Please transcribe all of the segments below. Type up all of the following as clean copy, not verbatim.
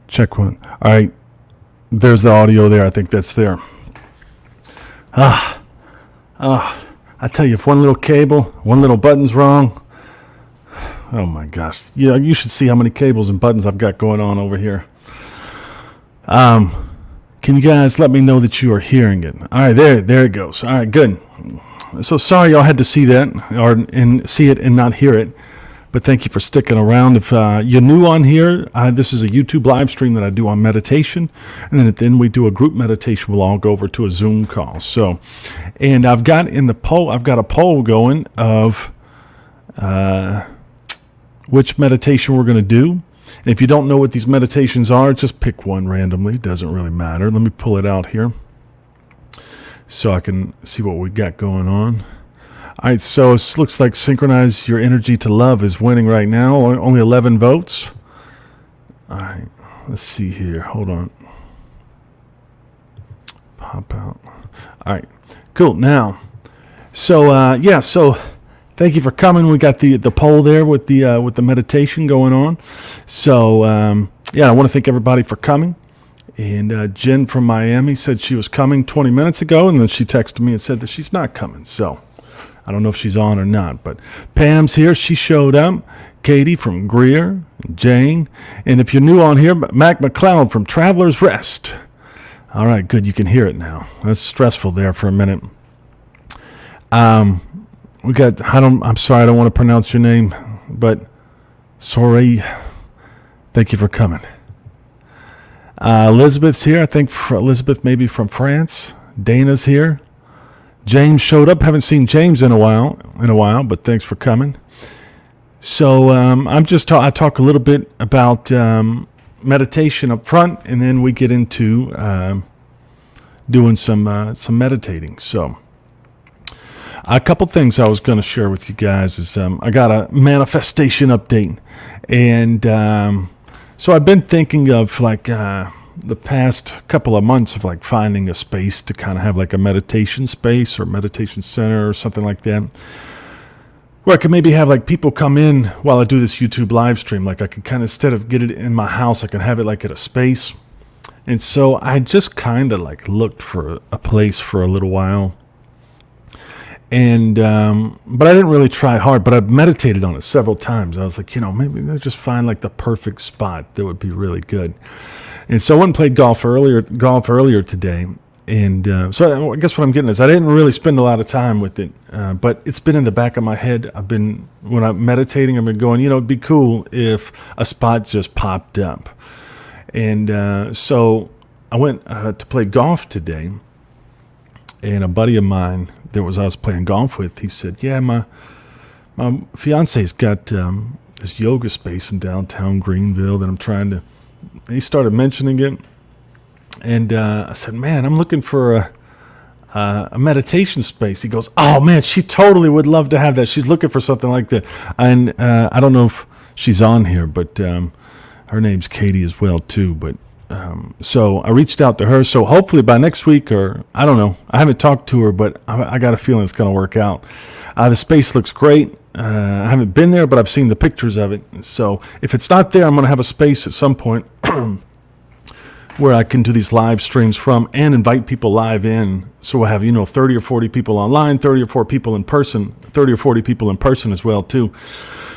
Check one. All right. There's the audio there. I think that's there. I tell you, if one little cable, one little button's wrong, oh my gosh. Yeah, you should see how many cables and buttons I've got going on over here. Can you guys let me know that you are hearing it? All right, there it goes. All right, good. So sorry y'all had to see that and see it and not hear it. But thank you for sticking around. If you're new on here, this is a YouTube live stream that I do on meditation. And then at the end, we do a group meditation. We'll all go over to a Zoom call. So, and I've got a poll going of which meditation we're going to do. And if you don't know what these meditations are, just pick one randomly. It doesn't really matter. Let me pull it out here so I can see what we got going on. All right, so it looks like Synchronize Your Energy to Love is winning right now. Only 11 votes. All right, let's see here. Hold on. Pop out. All right, cool. Now, so so thank you for coming. We got the poll there with the meditation going on. So I want to thank everybody for coming. And Jen from Miami said she was coming 20 minutes ago, and then she texted me and said that she's not coming. So I don't know if she's on or not, but Pam's here. She showed up. Katie from Greer, Jane. And if you're new on here, Mac McLeod from Traveler's Rest. All right, good. You can hear it now. That's stressful there for a minute. We got, I'm sorry, I don't want to pronounce your name, but sorry. Thank you for coming. Elizabeth's here. I think Elizabeth maybe from France. Dana's here. James showed up. Haven't seen James in a while, but thanks for coming. So I talk a little bit about meditation up front, and then we get into doing some meditating. So a couple things I was going to share with you guys is I got a manifestation update, and so I've been thinking of like the past couple of months of like finding a space to kind of have like a meditation space or meditation center or something like that, where I could maybe have like people come in while I do this YouTube live stream. Like I could kind of, instead of get it in my house, I can have it like at a space. And so I just kind of like looked for a place for a little while. And but I didn't really try hard, but I've meditated on it several times. I was like, maybe I'll just find like the perfect spot that would be really good. And so I went and played golf earlier today. And so I guess what I'm getting is I didn't really spend a lot of time with it, but it's been in the back of my head. When I'm meditating, I've been going, it'd be cool if a spot just popped up. And so I went to play golf today. And a buddy of mine I was playing golf with, he said, yeah, my fiance's got this yoga space in downtown Greenville that I'm trying to, he started mentioning it. And I said, man, I'm looking for a meditation space. He goes, oh man, she totally would love to have that. She's looking for something like that. And I don't know if she's on here, but her name's Katie as well too. But so I reached out to her. So hopefully by next week, or I don't know, I haven't talked to her, but I got a feeling it's going to work out. The space looks great. I haven't been there, but I've seen the pictures of it. So if it's not there, I'm going to have a space at some point where I can do these live streams from and invite people live in. So we'll have, 30 or 40 people online, 30 or 40 people in person, 30 or 40 people in person as well too.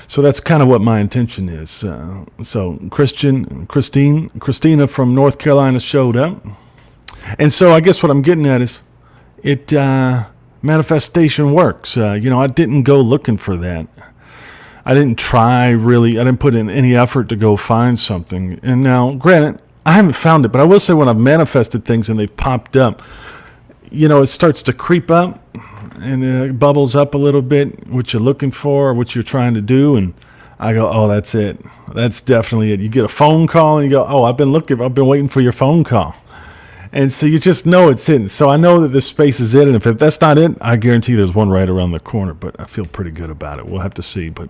So that's kind of what my intention is. So Christina from North Carolina showed up. And so I guess what I'm getting at is manifestation works. I didn't go looking for that. I didn't try really. I didn't put in any effort to go find something. And now, granted, I haven't found it, but I will say when I've manifested things and they've popped up, it starts to creep up. And it bubbles up a little bit, what you're looking for, what you're trying to do. And I go, oh, that's it. That's definitely it. You get a phone call and you go, oh, I've been waiting for your phone call. And so you just know it's it. So I know that this space is it. And if that's not it, I guarantee there's one right around the corner. But I feel pretty good about it. We'll have to see. But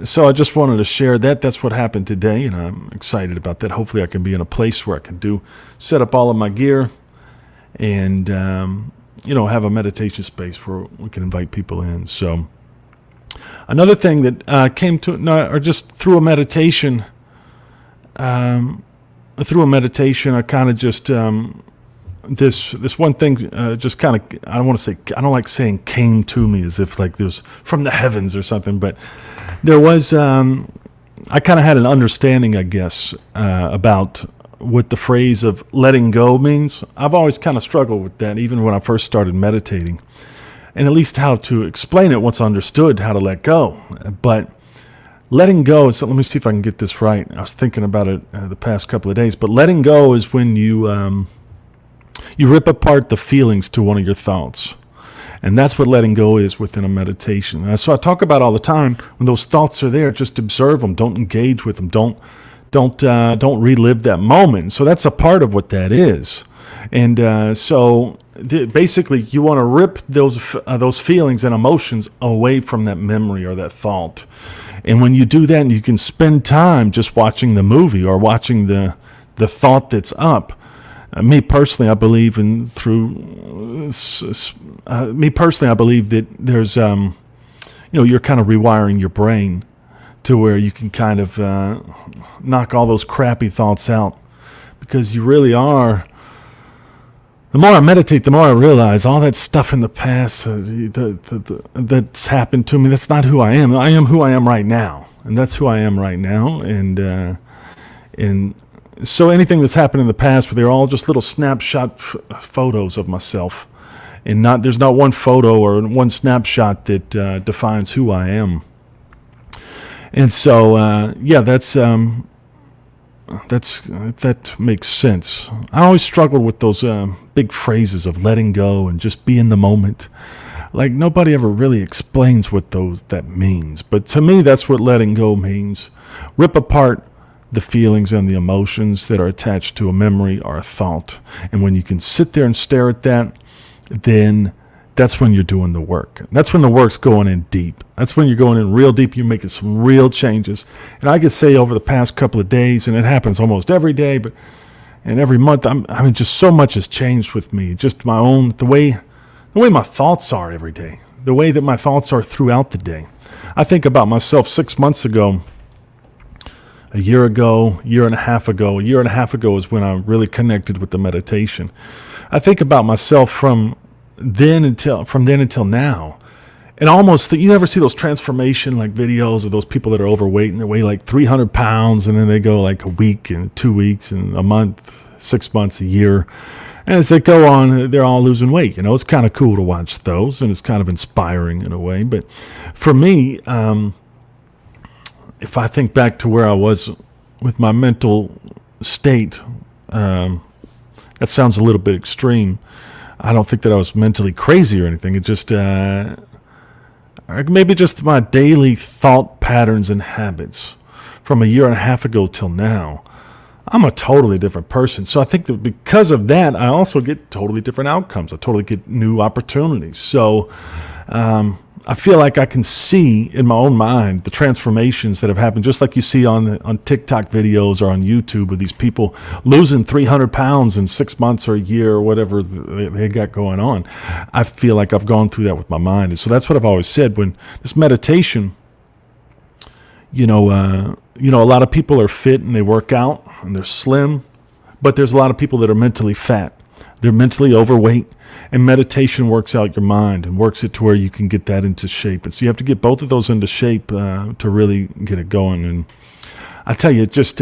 so I just wanted to share that. That's what happened today. And I'm excited about that. Hopefully I can be in a place where I can set up all of my gear and have a meditation space where we can invite people in. So another thing that came to, or just through a meditation, through a meditation, I kind of just this one thing just kind of, I don't like saying came to me as if like there's from the heavens or something, but there was I kind of had an understanding, I guess, about what the phrase of letting go means. I've always kind of struggled with that, even when I first started meditating, and at least how to explain it once I understood how to let go. But letting go is, let me see if I can get this right. I was thinking about it the past couple of days, but letting go is when you rip apart the feelings to one of your thoughts. And that's what letting go is within a meditation. So I talk about all the time, when those thoughts are there, just observe them. Don't engage with them. Don't relive that moment. So that's a part of what that is. And basically, you want to rip those feelings and emotions away from that memory or that thought. And when you do that, you can spend time just watching the movie or watching the thought that's up. Me personally, I believe I believe that there's, you're kind of rewiring your brain to where you can kind of knock all those crappy thoughts out, because you really are. The more I meditate, the more I realize all that stuff in the past that's happened to me, that's not who I am. I am who I am right now, and that's who I am right now. And so anything that's happened in the past, they're all just little snapshot photos of myself, and there's not one photo or one snapshot that defines who I am. And so, that makes sense. I always struggled with those big phrases of letting go and just be in the moment. Like, nobody ever really explains what that means. But to me, that's what letting go means. Rip apart the feelings and the emotions that are attached to a memory or a thought. And when you can sit there and stare at that, then that's when you're doing the work. That's when the work's going in deep. That's when you're going in real deep. You're making some real changes. And I could say over the past couple of days, and it happens almost every day, and every month, just so much has changed with me. Just the way my thoughts are every day, the way that my thoughts are throughout the day. I think about myself 6 months ago, a year ago, year and a half ago is when I really connected with the meditation. I think about myself from then until now. And almost, you never see those transformation like videos of those people that are overweight and they weigh like 300 pounds and then they go like a week and 2 weeks and a month, 6 months, a year. And as they go on, they're all losing weight. It's kind of cool to watch those, and it's kind of inspiring in a way. But for me, if I think back to where I was with my mental state, that sounds a little bit extreme. I don't think that I was mentally crazy or anything. It just, maybe just my daily thought patterns and habits from a year and a half ago till now. I'm a totally different person. So I think that because of that, I also get totally different outcomes. I totally get new opportunities. So, I feel like I can see in my own mind the transformations that have happened, just like you see on TikTok videos or on YouTube with these people losing 300 pounds in 6 months or a year or whatever they got going on. I feel like I've gone through that with my mind. And so that's what I've always said when this meditation, a lot of people are fit and they work out and they're slim, but there's a lot of people that are mentally fat. They're mentally overweight, and meditation works out your mind and works it to where you can get that into shape. And so you have to get both of those into shape to really get it going. And I tell you, just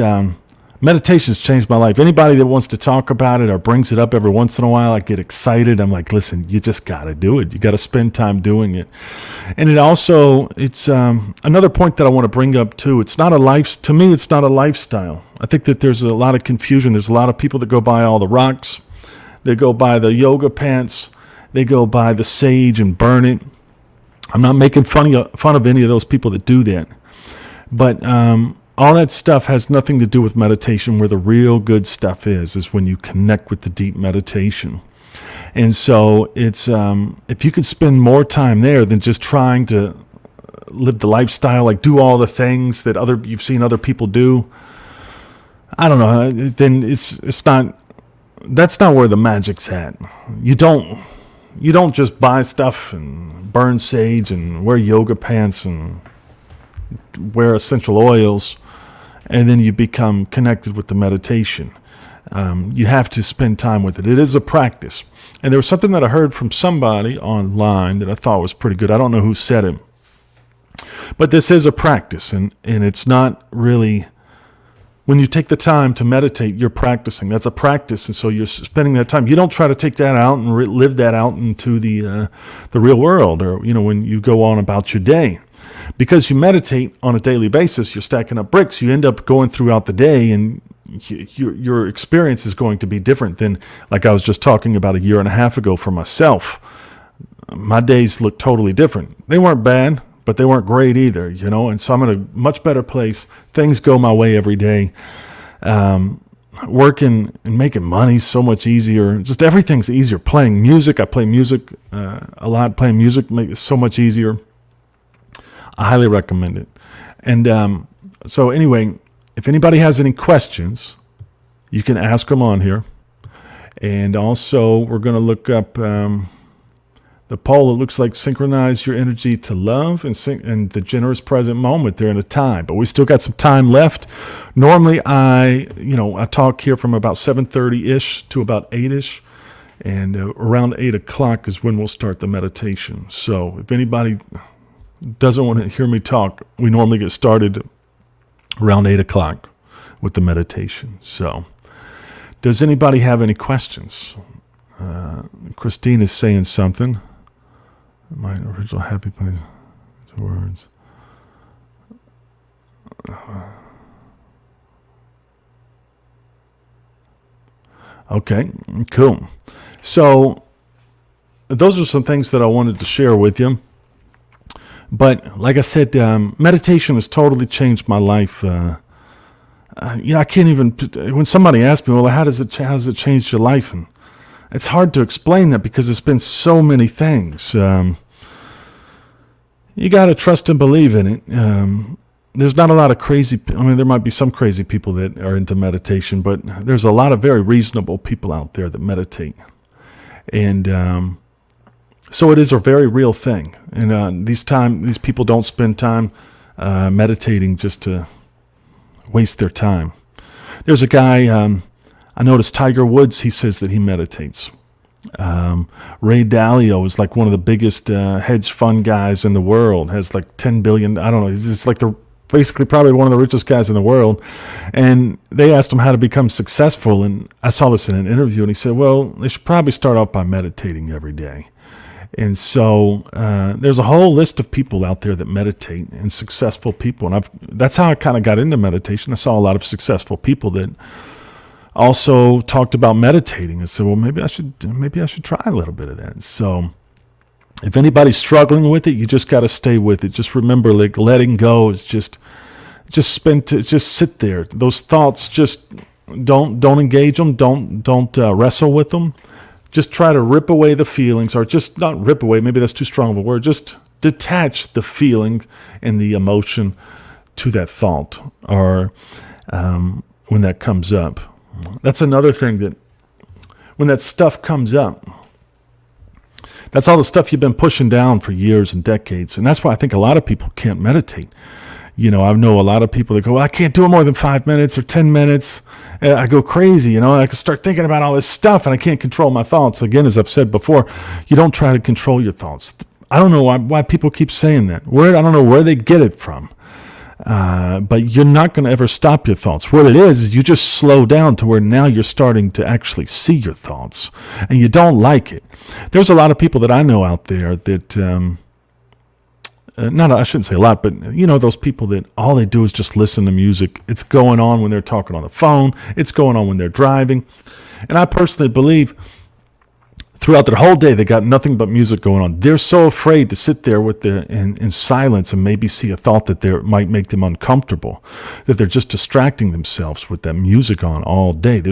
meditation's changed my life. Anybody that wants to talk about it or brings it up every once in a while, I get excited. I'm like, listen, you just got to do it. You got to spend time doing it. And it's another point that I want to bring up too. To me, it's not a lifestyle. I think that there's a lot of confusion. There's a lot of people that go buy all the rocks. They go buy the yoga pants. They go buy the sage and burn it. I'm not making fun of any of those people that do that. But all that stuff has nothing to do with meditation. Where the real good stuff is when you connect with the deep meditation. And so it's if you could spend more time there than just trying to live the lifestyle, like do all the things that you've seen other people do, I don't know, then it's not. That's not where the magic's at. You don't just buy stuff and burn sage and wear yoga pants and wear essential oils and then you become connected with the meditation. You have to spend time with it. It is a practice. And there was something that I heard from somebody online that I thought was pretty good. I don't know who said it, but this is a practice, and it's not really, when you take the time to meditate, you're practicing. That's a practice, and so you're spending that time. You don't try to take that out and live that out into the real world, or when you go on about your day. Because you meditate on a daily basis, you're stacking up bricks. You end up going throughout the day, and your experience is going to be different than, like I was just talking about a year and a half ago for myself. My days look totally different. They weren't bad, but they weren't great either, and so I'm in a much better place. Things go my way every day. Working and making money so much easier. Just everything's easier. Playing music, I play music a lot. Playing music makes it so much easier. I highly recommend it. And so anyway, if anybody has any questions, you can ask them on here. And also, we're going to look up the poll. It looks like synchronize your energy to love and the generous present moment. They're in a tie, but we still got some time left. Normally, I talk here from about 7:30-ish to about 8-ish. And around 8 o'clock is when we'll start the meditation. So if anybody doesn't want to hear me talk, we normally get started around 8 o'clock with the meditation. So does anybody have any questions? Christine is saying something. My original happy place. Words. Okay, cool. So those are some things that I wanted to share with you. But like I said, meditation has totally changed my life. I can't even, when somebody asks me, well, how has it changed your life? And it's hard to explain that because it's been so many things. You got to trust and believe in it. There's not a lot of crazy, there might be some crazy people that are into meditation, but there's a lot of very reasonable people out there that meditate. And so it is a very real thing. And these people don't spend time meditating just to waste their time. There's a guy, I noticed Tiger Woods, he says that he meditates. Ray Dalio is like one of the biggest hedge fund guys in the world, has like 10 billion, I don't know, he's just like basically probably one of the richest guys in the world. And they asked him how to become successful, and I saw this in an interview, and he said, well, they should probably start off by meditating every day. And so there's a whole list of people out there that meditate, and successful people. And that's how I kind of got into meditation. I saw a lot of successful people that also talked about meditating. I said, well, maybe I should try a little bit of that. So if anybody's struggling with it, you just got to stay with it. Just remember, like, letting go is just sit there. Those thoughts, just don't engage them. Don't wrestle with them. Just try to rip away the feelings, or just not rip away. Maybe that's too strong of a word. Just detach the feeling and the emotion to that thought, or when that comes up. That's another thing, that when that stuff comes up, that's all the stuff you've been pushing down for years and decades. And that's why I think a lot of people can't meditate. I know a lot of people that go, well, I can't do it more than 5 minutes or 10 minutes. I go crazy, I can start thinking about all this stuff and I can't control my thoughts. Again, as I've said before, you don't try to control your thoughts. I don't know why people keep saying that. I don't know where they get it from. But you're not going to ever stop your thoughts. What it is you just slow down to where now you're starting to actually see your thoughts, and you don't like it. There's a lot of people that I know out there that, I shouldn't say a lot, but those people that all they do is just listen to music. It's going on when they're talking on the phone. It's going on when they're driving. And I personally believe throughout their whole day, they got nothing but music going on. They're so afraid to sit there in silence and maybe see a thought that might make them uncomfortable, that they're just distracting themselves with that music on all day.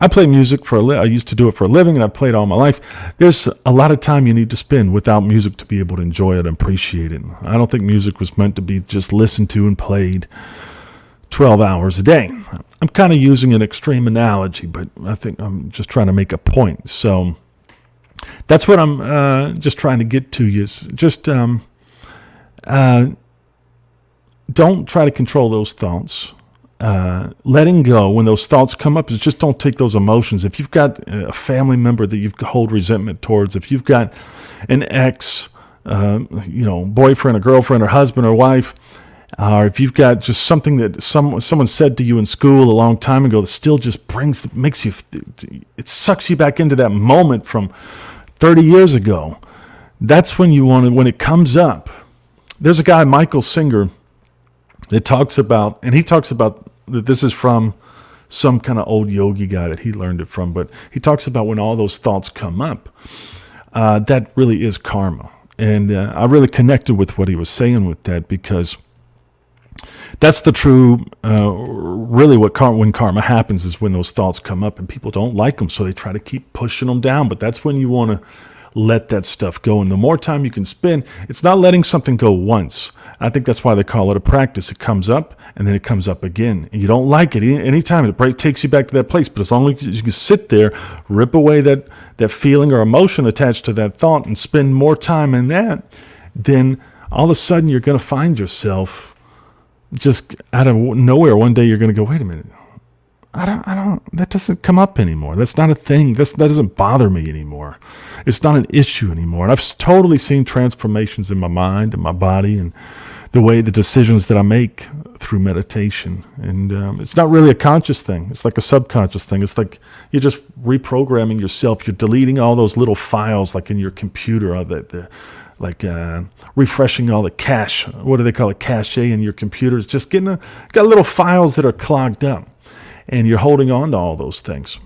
I play music I used to do it for a living, and I've played all my life. There's a lot of time you need to spend without music to be able to enjoy it and appreciate it. I don't think music was meant to be just listened to and played 12 hours a day. I'm kind of using an extreme analogy, but I think I'm just trying to make a point. So that's what I'm just trying to get to you. Is just don't try to control those thoughts. letting go when those thoughts come up is just don't take those emotions. If you've got a family member that you hold resentment towards, if you've got an ex, boyfriend or girlfriend or husband or wife, or if you've got just something that someone said to you in school a long time ago that still just it sucks you back into that moment from 30 years ago. That's when when it comes up. There's a guy, Michael Singer, that talks about that this is from some kind of old yogi guy that he learned it from, but he talks about when all those thoughts come up, that really is karma. And I really connected with what he was saying with that, because that's the true, really when karma happens is when those thoughts come up and people don't like them, so they try to keep pushing them down. But that's when you want to let that stuff go. And the more time you can spend, it's not letting something go once. I think that's why they call it a practice. It comes up and then it comes up again. And you don't like it anytime. It takes you back to that place. But as long as you can sit there, rip away that feeling or emotion attached to that thought and spend more time in that, then all of a sudden you're going to find yourself just out of nowhere. One day you're going to go, wait a minute. That doesn't come up anymore. That's not a thing. That doesn't bother me anymore. It's not an issue anymore. And I've totally seen transformations in my mind and my body and the decisions that I make through meditation. And it's not really a conscious thing. It's like a subconscious thing. It's like you're just reprogramming yourself. You're deleting all those little files like in your computer, refreshing all the cache. What do they call it? Cache in your computer. It's just got little files that are clogged up. And you're holding on to all those things.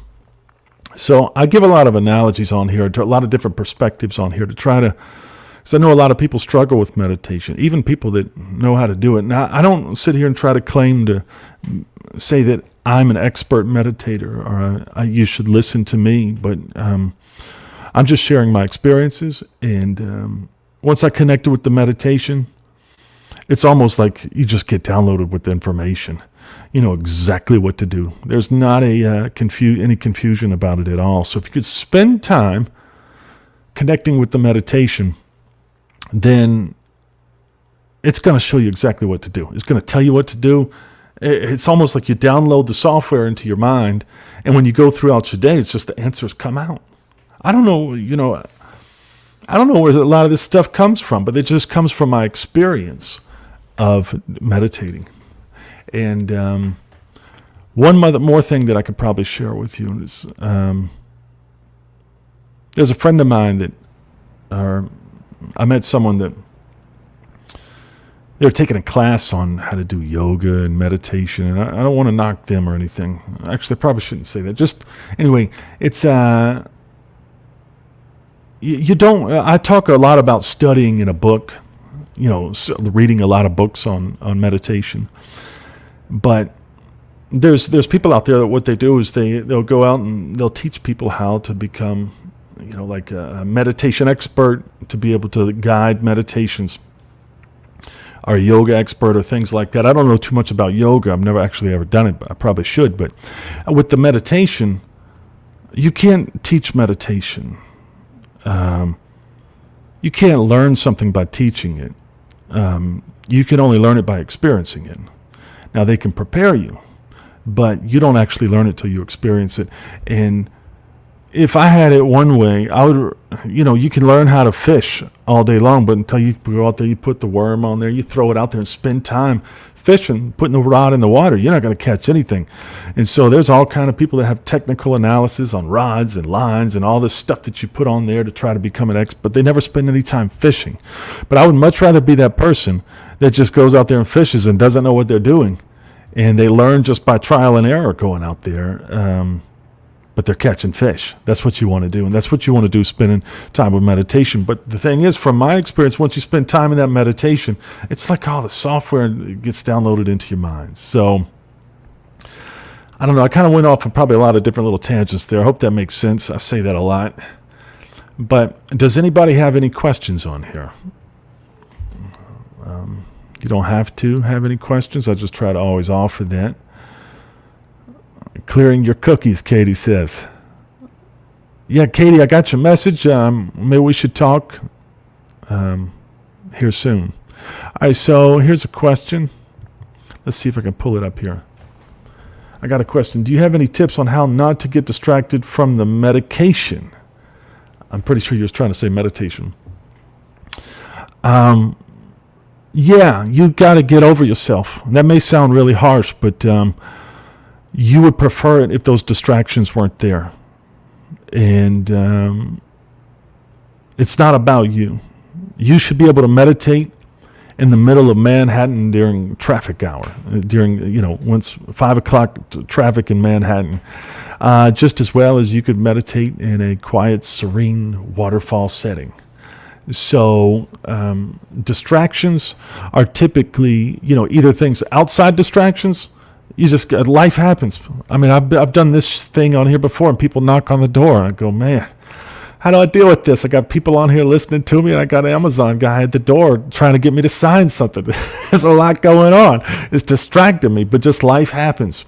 So I give a lot of analogies on here, a lot of different perspectives on here to try to, because I know a lot of people struggle with meditation, even people that know how to do it. Now, I don't sit here and try to claim to say that I'm an expert meditator or you should listen to me, but I'm just sharing my experiences. And once I connected with the meditation, it's almost like you just get downloaded with the information. You know exactly what to do. There's not any confusion about it at all. So if you could spend time connecting with the meditation, then it's going to show you exactly what to do. It's going to tell you what to do. It's almost like you download the software into your mind, and when you go throughout your day, it's just the answers come out. I don't know where a lot of this stuff comes from, but it just comes from my experience of meditating. And one more thing that I could probably share with you is there's a friend of mine that I met someone that they were taking a class on how to do yoga and meditation, and I don't want to knock them or anything. Actually, I probably shouldn't say that. Just anyway, it's you don't. I talk a lot about studying in a book, reading a lot of books on meditation. But there's people out there that what they do is they'll go out and they'll teach people how to become, like a meditation expert, to be able to guide meditations, or a yoga expert or things like that. I don't know too much about yoga. I've never actually ever done it, but I probably should. But with the meditation, you can't teach meditation. You can't learn something by teaching it. You can only learn it by experiencing it. Now, they can prepare you, but you don't actually learn it till you experience it. And if I had it one way, I would, you can learn how to fish all day long, but until you go out there, you put the worm on there, you throw it out there and spend time fishing, putting the rod in the water, you're not going to catch anything. And so there's all kind of people that have technical analysis on rods and lines and all this stuff that you put on there to try to become an expert, but they never spend any time fishing. But I would much rather be that person that just goes out there and fishes and doesn't know what they're doing. And they learn just by trial and error going out there. But they're catching fish. That's what you want to do. And that's what you want to do, spending time with meditation. But the thing is, from my experience, once you spend time in that meditation, it's like all the software gets downloaded into your mind. So, I don't know. I kind of went off on probably a lot of different little tangents there. I hope that makes sense. I say that a lot. But does anybody have any questions on here? You don't have to have any questions. I just try to always offer that. Clearing your cookies, Katie says. Yeah, Katie, I got your message. Maybe we should talk here soon. All right, so here's a question. Let's see if I can pull it up here. I got a question. Do you have any tips on how not to get distracted from the medication? I'm pretty sure you're trying to say meditation. Yeah, you got to get over yourself. That may sound really harsh, but you would prefer it if those distractions weren't there. And it's not about you. You should be able to meditate in the middle of Manhattan during traffic hour, once 5 o'clock traffic in Manhattan, just as well as you could meditate in a quiet, serene waterfall setting. So distractions are typically, either things outside distractions. Life happens. I mean, I've done this thing on here before, and people knock on the door, and I go, man, how do I deal with this? I got people on here listening to me, and I got an Amazon guy at the door trying to get me to sign something. There's a lot going on. It's distracting me, but just life happens.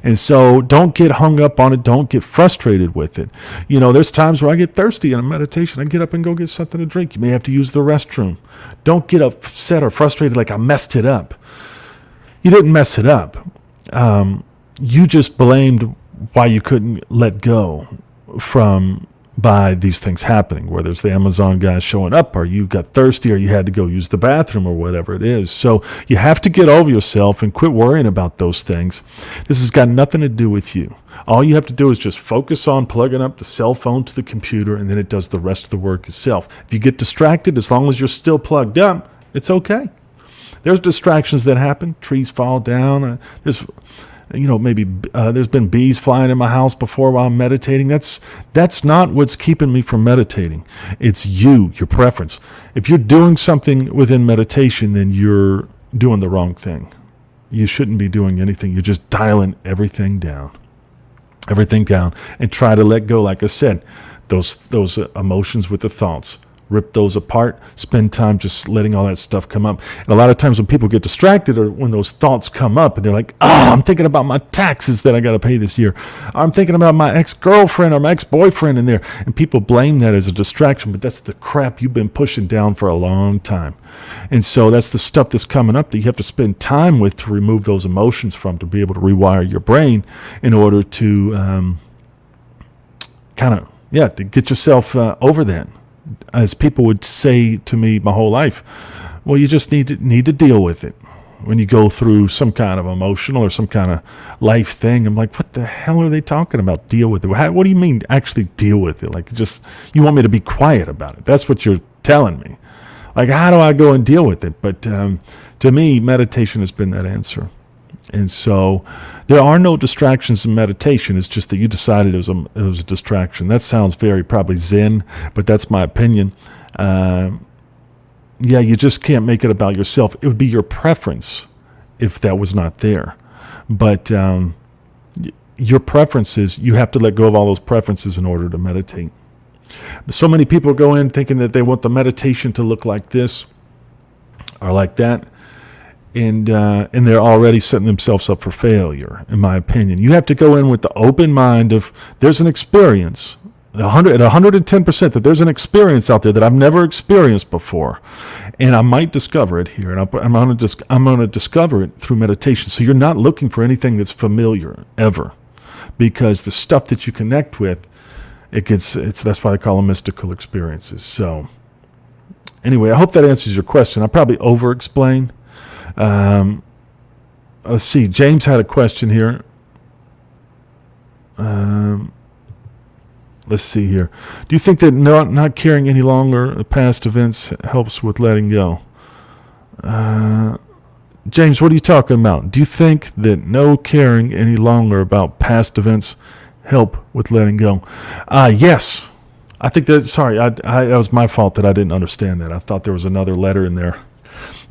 And so don't get hung up on it. Don't get frustrated with it. There's times where I get thirsty in a meditation. I get up and go get something to drink. You may have to use the restroom. Don't get upset or frustrated like I messed it up. You didn't mess it up. You just blamed why you couldn't let go by these things happening, whether it's the Amazon guy showing up, or you got thirsty, or you had to go use the bathroom, or whatever it is. So you have to get over yourself and quit worrying about those things. This has got nothing to do with you. All you have to do is just focus on plugging up the cell phone to the computer, and then it does the rest of the work itself. If you get distracted, as long as you're still plugged up, it's okay. There's distractions that happen. Trees fall down. There's been bees flying in my house before while I'm meditating. That's not what's keeping me from meditating. It's your preference. If you're doing something within meditation, then you're doing the wrong thing. You shouldn't be doing anything. You're just dialing everything down, and try to let go. Like I said, those emotions with the thoughts. Rip those apart, spend time just letting all that stuff come up. And a lot of times when people get distracted, or when those thoughts come up and they're like, I'm thinking about my taxes that I got to pay this year. I'm thinking about my ex-girlfriend or my ex-boyfriend in there. And people blame that as a distraction, but that's the crap you've been pushing down for a long time. And so that's the stuff that's coming up that you have to spend time with to remove those emotions from, to be able to rewire your brain in order to to get yourself over that. As people would say to me my whole life, well, you just need to deal with it. When you go through some kind of emotional or some kind of life thing, I'm like, what the hell are they talking about? Deal with it. What do you mean actually deal with it? Like, just, you want me to be quiet about it. That's what you're telling me. Like, how do I go and deal with it? But to me, meditation has been that answer. And so there are no distractions in meditation. It's just that you decided it was a distraction. That sounds very probably Zen, but that's my opinion. You just can't make it about yourself. It would be your preference if that was not there. But your preferences, you have to let go of all those preferences in order to meditate. So many people go in thinking that they want the meditation to look like this or like that. And they're already setting themselves up for failure, in my opinion. You have to go in with the open mind of, there's an experience, 110%, that there's an experience out there that I've never experienced before, and I might discover it here, and I'm going to discover it through meditation. So you're not looking for anything that's familiar ever, because the stuff that you connect with, that's why they call them mystical experiences. So anyway, I hope that answers your question. I probably over-explained. Let's see. James had a question here. Let's see here. Do you think that not caring any longer past events helps with letting go? James, what are you talking about? Do you think that no caring any longer about past events help with letting go? Yes. I think that, sorry, that was my fault that I didn't understand that. I thought there was another letter in there.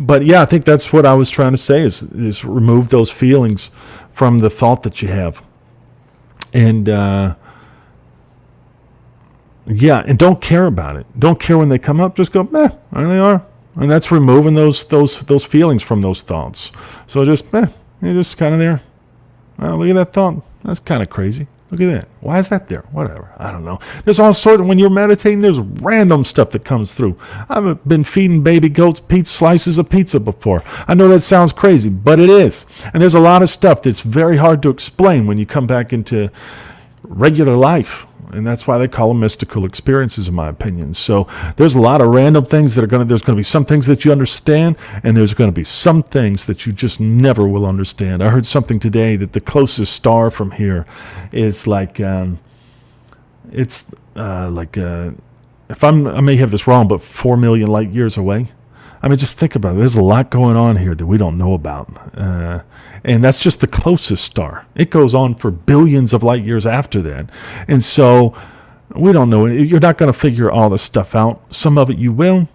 But yeah, I think that's what I was trying to say is remove those feelings from the thought that you have. And and don't care about it. Don't care when they come up. Just go, there they are. And that's removing those feelings from those thoughts. So just, you're just kind of there. Well, look at that thought. That's kind of crazy. Look at that. Why is that there? Whatever. I don't know. There's all sort of, when you're meditating, there's random stuff that comes through. I've been feeding baby goats slices of pizza before. I know that sounds crazy, but it is. And there's a lot of stuff that's very hard to explain when you come back into regular life. And that's why they call them mystical experiences, in my opinion. So there's a lot of random things that there's going to be some things that you understand, and there's going to be some things that you just never will understand. I heard something today that the closest star from here is like, I may have this wrong, but 4 million light years away. I mean, just think about it. There's a lot going on here that we don't know about. And that's just the closest star. It goes on for billions of light years after that. And so we don't know. You're not going to figure all this stuff out. Some of it you will.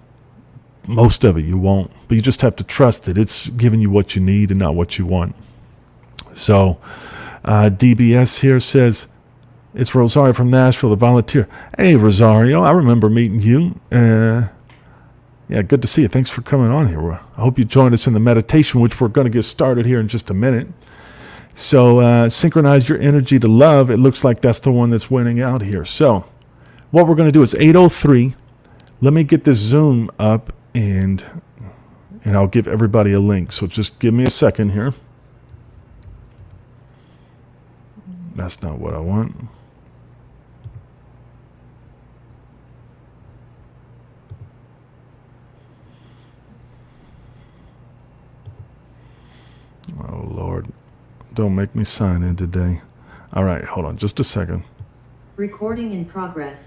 Most of it you won't. But you just have to trust that it's giving you what you need and not what you want. So DBS here says, it's Rosario from Nashville, the volunteer. Hey, Rosario, I remember meeting you. Yeah, good to see you. Thanks for coming on here. I hope you joined us in the meditation, which we're going to get started here in just a minute. So synchronize your energy to love. It looks like that's the one that's winning out here. So what we're going to do is 8:03. Let me get this Zoom up, and I'll give everybody a link. So just give me a second here. That's not what I want. Oh, Lord. Don't make me sign in today. All right, hold on just a second. Recording in progress.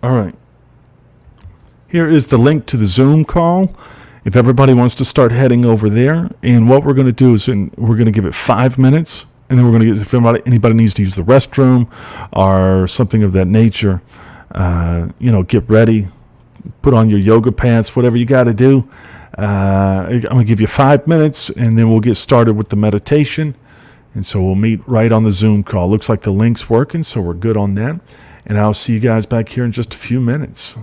All right. Here is the link to the Zoom call. If everybody wants to start heading over there, and what we're going to do is we're going to give it 5 minutes, and then we're going to get, if anybody needs to use the restroom or something of that nature, get ready. Put on your yoga pants, whatever you got to do. I'm going to give you 5 minutes, and then we'll get started with the meditation. And so we'll meet right on the Zoom call. Looks like the link's working, so we're good on that. And I'll see you guys back here in just a few minutes.